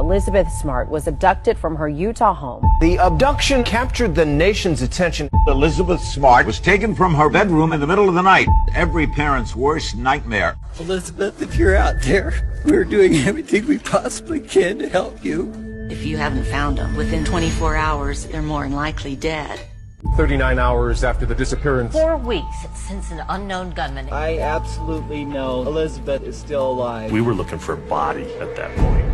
Elizabeth Smart was abducted from her Utah home. The abduction captured the nation's attention. Elizabeth Smart was taken from her bedroom in the middle of the night. Every parent's worst nightmare. Elizabeth, if you're out there, we're doing everything we possibly can to help you. If you haven't found them within 24 hours, they're more than likely dead. 39 hours after the disappearance. 4 weeks since an unknown gunman. I absolutely know Elizabeth is still alive. We were looking for a body at that point.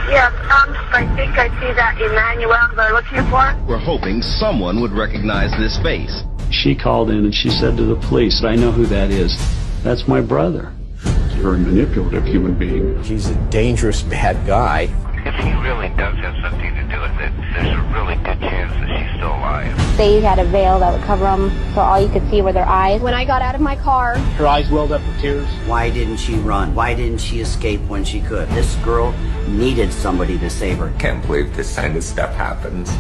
Yes, I think I see that Emmanuel they're looking for. We're hoping someone would recognize this face. She called in and she said to the police, I know who that is. That's my brother. He's a very manipulative human being. He's a dangerous, bad guy. If he really does have something to do with it, there's a really good chance that she's still alive. They had a veil that would cover them, so all you could see were their eyes. When I got out of my car, her eyes welled up with tears. Why didn't she run? Why didn't she escape when she could? This girl needed somebody to save her. Can't believe this kind of stuff happens.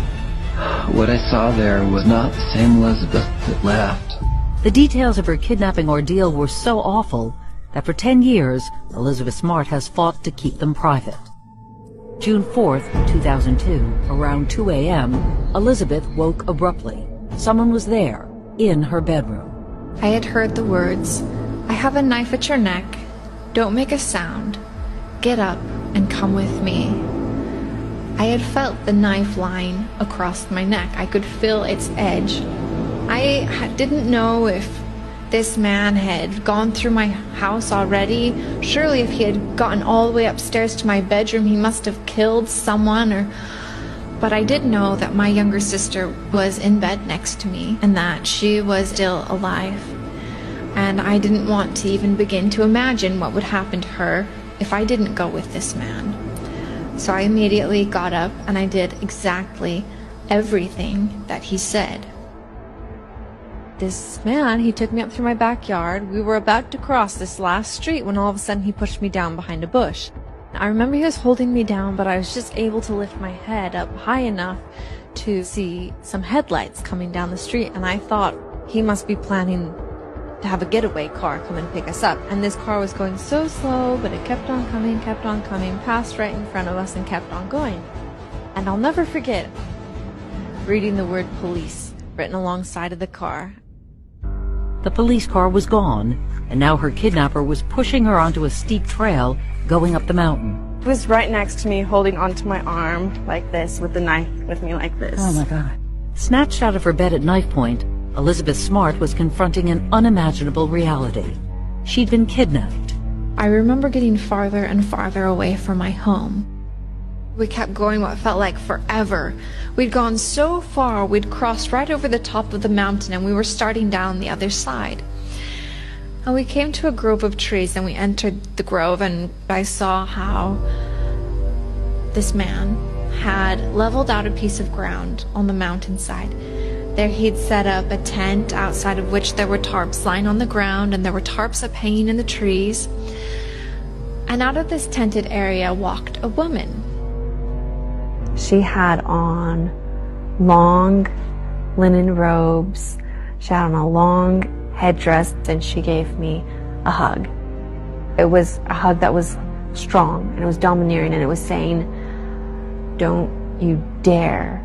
What I saw there was not the same Elizabeth that left. The details of her kidnapping ordeal were so awful that for 10 years, Elizabeth Smart has fought to keep them private. June 4th, 2002, around 2 a.m., Elizabeth woke abruptly. Someone was there, in her bedroom. I had heard the words, I have a knife at your neck. Don't make a sound. Get up and come with me. I had felt the knife line across my neck. I could feel its edge. I didn't know if this man had gone through my house already. Surely if he had gotten all the way upstairs to my bedroom, he must have killed someone But I did know that my younger sister was in bed next to me and that she was still alive. And I didn't want to even begin to imagine what would happen to her if I didn't go with this man. So I immediately got up and I did exactly everything that he said. This man, he took me up through my backyard. We were about to cross this last street when all of a sudden he pushed me down behind a bush. I remember he was holding me down, but I was just able to lift my head up high enough to see some headlights coming down the street, and I thought he must be planning to have a getaway car come and pick us up. And this car was going so slow, but it kept on coming, passed right in front of us and kept on going. And I'll never forget reading the word police written alongside of the car. The police car was gone, and now her kidnapper was pushing her onto a steep trail going up the mountain. He was right next to me, holding onto my arm like this, with the knife with me like this. Oh my God. Snatched out of her bed at knife point, Elizabeth Smart was confronting an unimaginable reality. She'd been kidnapped. I remember getting farther and farther away from my home. We kept going what felt like forever. We'd gone so far, we'd crossed right over the top of the mountain and we were starting down the other side. And we came to a grove of trees and we entered the grove, and I saw how this man had leveled out a piece of ground on the mountainside. There he'd set up a tent outside of which there were tarps lying on the ground, and there were tarps up hanging in the trees. And out of this tented area walked a woman. She had on long linen robes. She had on a long headdress, and she gave me a hug. It was a hug that was strong, and it was domineering, and it was saying, don't you dare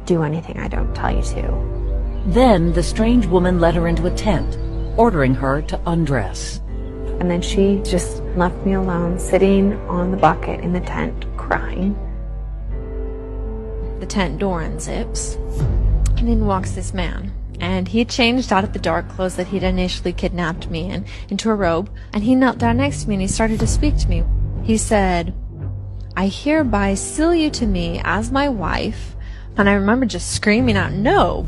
do anything I don't tell you to. Then the strange woman led her into a tent, ordering her to undress. And then she just left me alone, sitting on the bucket in the tent, crying. The tent door unzips, and in walks this man. And he changed out of the dark clothes that he'd initially kidnapped me in into a robe, and he knelt down next to me and he started to speak to me. He said, I hereby seal you to me as my wife. And I remember just screaming out, no.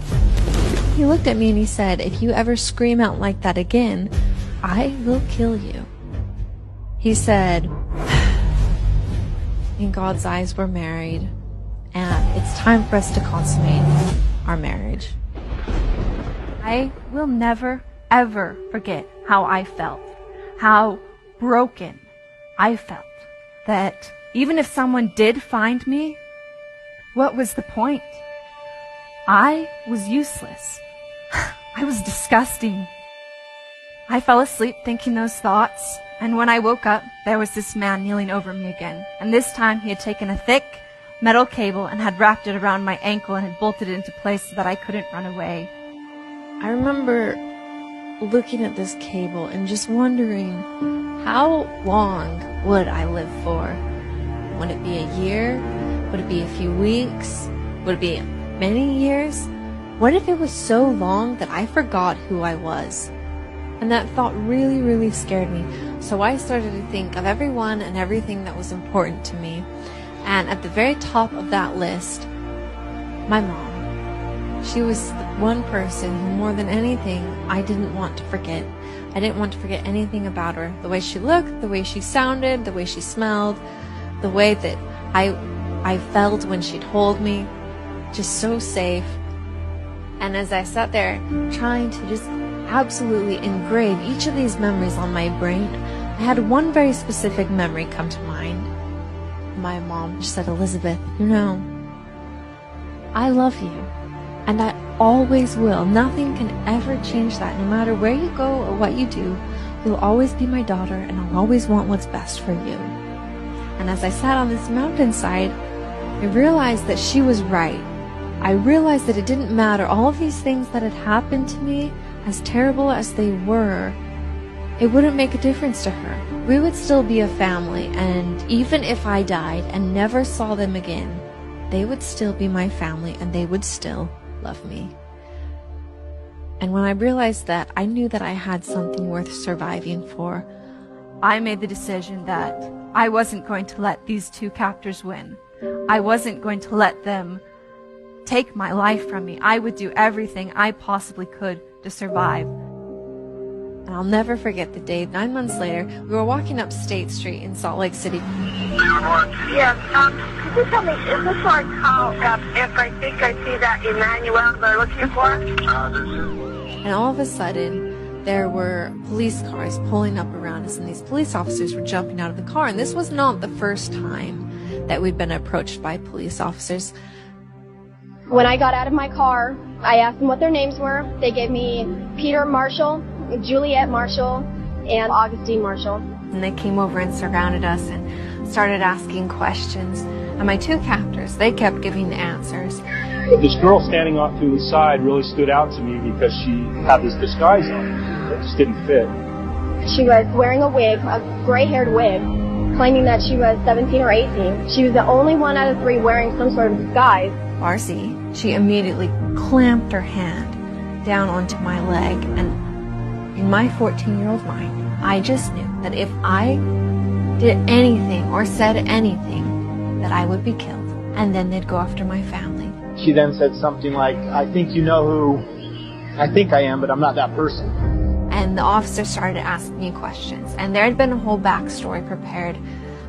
He looked at me and he said, if you ever scream out like that again, I will kill you. He said, in God's eyes we're married, and it's time for us to consummate our marriage. I will never, ever forget how I felt, how broken I felt. That even if someone did find me, what was the point? I was useless. I was disgusting. I fell asleep thinking those thoughts, And when I woke up, there was this man kneeling over me again. And this time he had taken a thick metal cable and had wrapped it around my ankle and had bolted it into place so that I couldn't run away. I remember looking at this cable and just wondering, how long would I live for? Would it be a year? Would it be a few weeks? Would it be many years? What if it was so long that I forgot who I was? And that thought really, really scared me. So I started to think of everyone and everything that was important to me. And at the very top of that list, my mom. She was the one person who, more than anything, I didn't want to forget. I didn't want to forget anything about her. The way she looked, the way she sounded, the way she smelled, the way that I felt when she'd hold me. Just so safe. And as I sat there trying to just absolutely engrave each of these memories on my brain, I had one very specific memory come to mind. My mom said, "Elizabeth, you know, I love you, and I always will. Nothing can ever change that. No matter where you go or what you do, you'll always be my daughter, and I'll always want what's best for you." And as I sat on this mountainside, I realized that she was right. I realized that it didn't matter all of these things that had happened to me, as terrible as they were, it wouldn't make a difference to her. We would still be a family, and even if I died and never saw them again, they would still be my family and they would still love me. And when I realized that, I knew that I had something worth surviving for. I made the decision that I wasn't going to let these two captors win. I wasn't going to let them take my life from me. I would do everything I possibly could to survive. And I'll never forget the day, 9 months later, we were walking up State Street in Salt Lake City. Yes, could you tell me, is this like how, if I think I see that Emmanuel they're looking for? And all of a sudden, there were police cars pulling up around us, and these police officers were jumping out of the car. And this was not the first time that we'd been approached by police officers. When I got out of my car, I asked them what their names were. They gave me Peter Marshall, Juliet Marshall, and Augustine Marshall. And they came over and surrounded us and started asking questions. And my two captors, they kept giving the answers. This girl standing off to the side really stood out to me because she had this disguise on that just didn't fit. She was wearing a wig, a gray-haired wig, claiming that she was 17 or 18. She was the only one out of three wearing some sort of disguise. Marcy, she immediately clamped her hand down onto my leg, and in my 14-year-old mind, I just knew that if I did anything or said anything, that I would be killed, and then they'd go after my family. She then said something like, "I think you know who I think I am, but I'm not that person." And the officer started asking me questions, and there had been a whole backstory prepared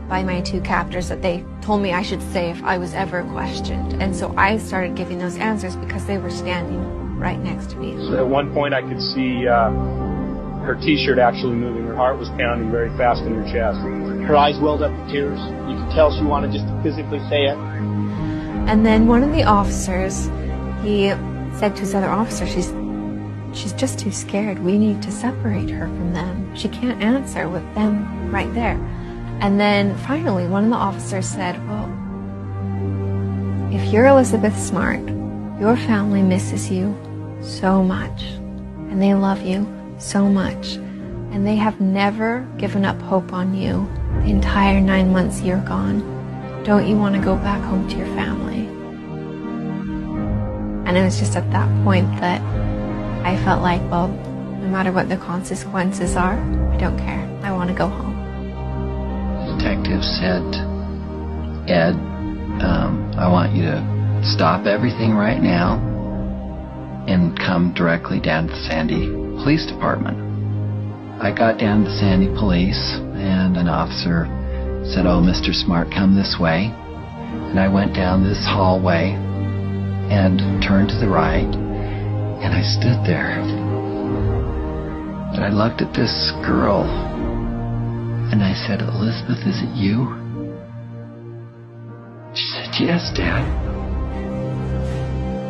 by my two captors that they told me I should say if I was ever questioned. And so I started giving those answers because they were standing right next to me. So at one point I could see her t-shirt actually moving. Her heart was pounding very fast in her chest. Her eyes welled up with tears. You could tell she wanted just to physically say it. And then one of the officers, he said to his other officer, she's just too scared. We need to separate her from them. She can't answer with them right there. And then finally, one of the officers said, "Well, if you're Elizabeth Smart, your family misses you so much, and they love you so much, and they have never given up hope on you the entire 9 months you're gone. Don't you want to go back home to your family?" And it was just at that point that I felt like, well, no matter what the consequences are, I don't care. I want to go home. Detective said, "Ed, I want you to stop everything right now and come directly down to the Sandy Police Department." I got down to the Sandy Police, and an officer said, "Oh, Mr. Smart, come this way." And I went down this hallway and turned to the right, and I stood there. And I looked at this girl, and I said, "Elizabeth, is it you?" She said, "Yes, Dad."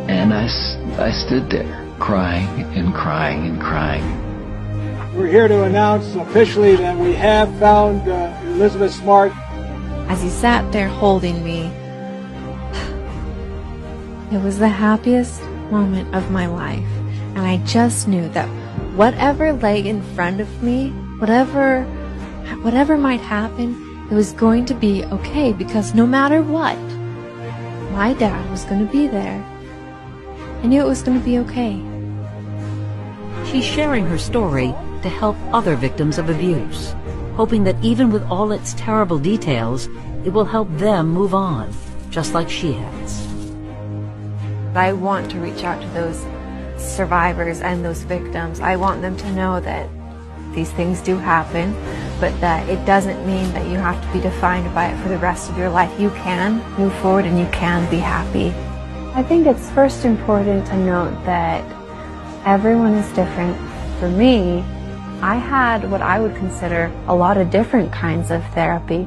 And I stood there, crying and crying and crying. We're here to announce officially that we have found Elizabeth Smart. As he sat there holding me, it was the happiest moment of my life. And I just knew that whatever lay in front of me, whatever might happen, it was going to be okay, because no matter what, my dad was going to be there. I knew it was going to be okay. She's sharing her story to help other victims of abuse, hoping that even with all its terrible details, it will help them move on, just like she has. I want to reach out to those survivors and those victims. I want them to know that these things do happen, but that it doesn't mean that you have to be defined by it for the rest of your life. You can move forward and you can be happy. I think it's first important to note that everyone is different. For me, I had what I would consider a lot of different kinds of therapy.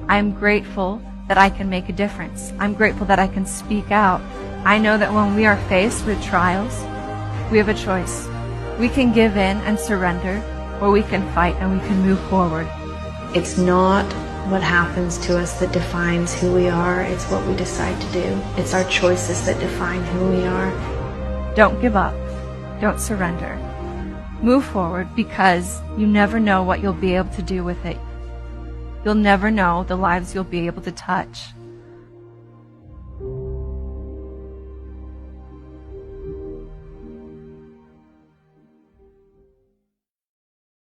I'm grateful that I can make a difference. I'm grateful that I can speak out. I know that when we are faced with trials, we have a choice. We can give in and surrender, or we can fight and we can move forward. It's not what happens to us that defines who we are, it's what we decide to do. It's our choices that define who we are. Don't give up. Don't surrender. Move forward, because you never know what you'll be able to do with it. You'll never know the lives you'll be able to touch.